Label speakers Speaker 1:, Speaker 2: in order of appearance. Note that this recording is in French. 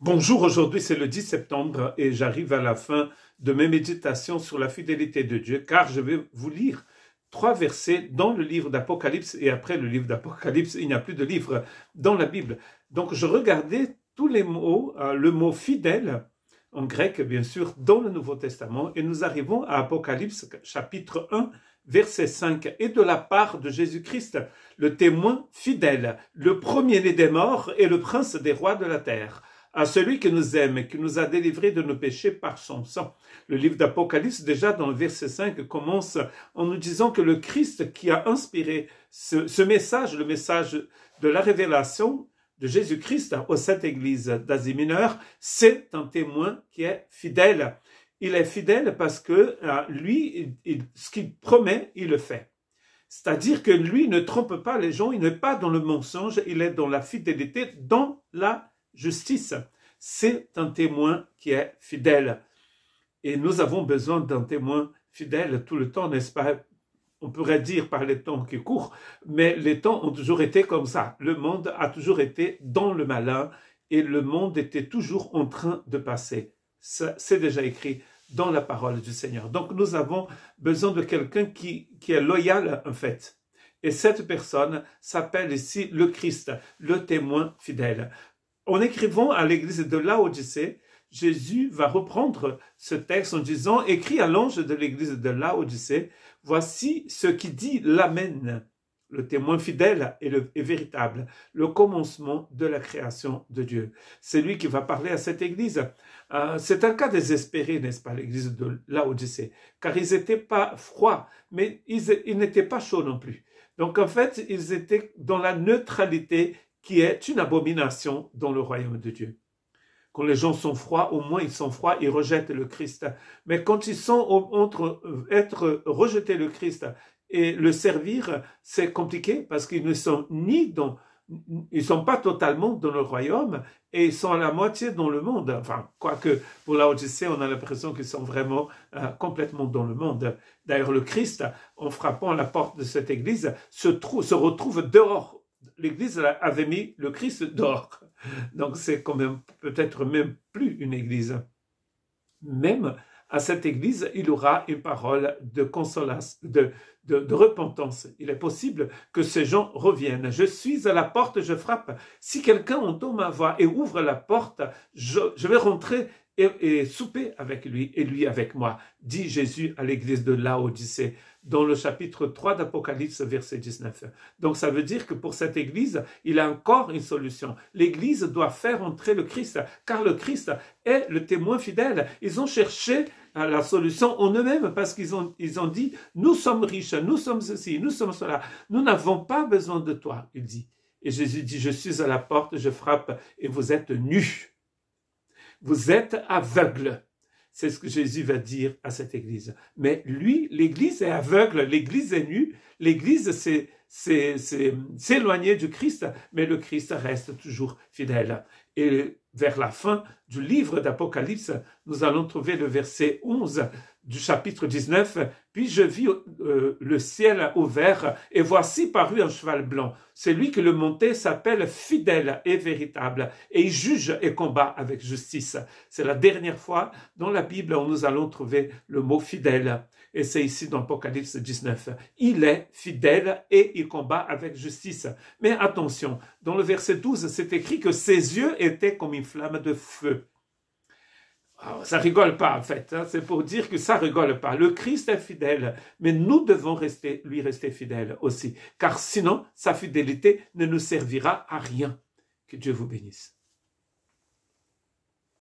Speaker 1: Bonjour, aujourd'hui c'est le 10 septembre et j'arrive à la fin de mes méditations sur la fidélité de Dieu car je vais vous lire 3 versets dans le livre d'Apocalypse et après le livre d'Apocalypse, il n'y a plus de livre dans la Bible. Donc je regardais tous les mots, le mot fidèle en grec bien sûr dans le Nouveau Testament et nous arrivons à Apocalypse chapitre 1 verset 5 et de la part de Jésus-Christ, le témoin fidèle, le premier-né des morts et le prince des rois de la terre. À celui qui nous aime et qui nous a délivrés de nos péchés par son sang. Le livre d'Apocalypse, déjà dans le verset 5, commence en nous disant que le Christ qui a inspiré ce message, le message de la révélation de Jésus-Christ aux 7 églises d'Asie mineure, c'est un témoin qui est fidèle. Il est fidèle parce que lui, ce qu'il promet, il le fait. C'est-à-dire que lui ne trompe pas les gens, il n'est pas dans le mensonge, il est dans la fidélité, dans la justice. C'est un témoin qui est fidèle. Et nous avons besoin d'un témoin fidèle tout le temps, n'est-ce pas? On pourrait dire par les temps qui courent, mais les temps ont toujours été comme ça. Le monde a toujours été dans le malin et le monde était toujours en train de passer. C'est déjà écrit dans la parole du Seigneur. Donc nous avons besoin de quelqu'un qui est loyal en fait. Et cette personne s'appelle ici le Christ, le témoin fidèle. En écrivant à l'église de Laodicée, Jésus va reprendre ce texte en disant « Écrit à l'ange de l'église de Laodicée, voici ce qui dit l'Amen, le témoin fidèle et véritable, le commencement de la création de Dieu. » C'est lui qui va parler à cette église. C'est un cas désespéré, n'est-ce pas, l'église de Laodicée, car ils n'étaient pas froids, mais ils n'étaient pas chauds non plus. Donc en fait, ils étaient dans la neutralité qui est une abomination dans le royaume de Dieu. Quand les gens sont froids, au moins ils sont froids, ils rejettent le Christ. Mais quand ils sont entre être rejeter le Christ et le servir, c'est compliqué parce qu'ils ne sont ils sont pas totalement dans le royaume et ils sont à la moitié dans le monde. Enfin, quoique pour Laodicée, on a l'impression qu'ils sont vraiment complètement dans le monde. D'ailleurs, le Christ, en frappant à la porte de cette église, se retrouve dehors. L'église avait mis le Christ dehors. Donc c'est quand même peut-être même plus une église. Même à cette église, il y aura une parole de consolation, de repentance. Il est possible que ces gens reviennent. Je suis à la porte, je frappe. Si quelqu'un entend ma voix et ouvre la porte, je vais rentrer et souper avec lui et lui avec moi, dit Jésus à l'église de Laodicée, dans le chapitre 3 d'Apocalypse, verset 19. Donc ça veut dire que pour cette église, il y a encore une solution. L'église doit faire entrer le Christ, car le Christ est le témoin fidèle. Ils ont cherché la solution en eux-mêmes parce qu'ils ont dit, nous sommes riches, nous sommes ceci, nous sommes cela. Nous n'avons pas besoin de toi, il dit. Et Jésus dit, je suis à la porte, je frappe et vous êtes nus. Vous êtes aveugles. C'est ce que Jésus va dire à cette église. Mais lui, l'église est aveugle, l'église est nue, l'église s'est éloignée du Christ, mais le Christ reste toujours fidèle. Et vers la fin du livre d'Apocalypse, nous allons trouver le verset 11 du chapitre 19. Puis je vis le ciel ouvert et voici parut un cheval blanc. Celui qui le montait s'appelle fidèle et véritable et il juge et combat avec justice. C'est la dernière fois dans la Bible où nous allons trouver le mot fidèle. Et c'est ici dans Apocalypse 19. Il est fidèle et il combat avec justice. Mais attention, dans le verset 12, c'est écrit que ses yeux étaient comme une flamme de feu. Alors, ça rigole pas en fait, hein. C'est pour dire que ça rigole pas. Le Christ est fidèle, mais nous devons lui rester fidèles aussi, car sinon sa fidélité ne nous servira à rien. Que Dieu vous bénisse.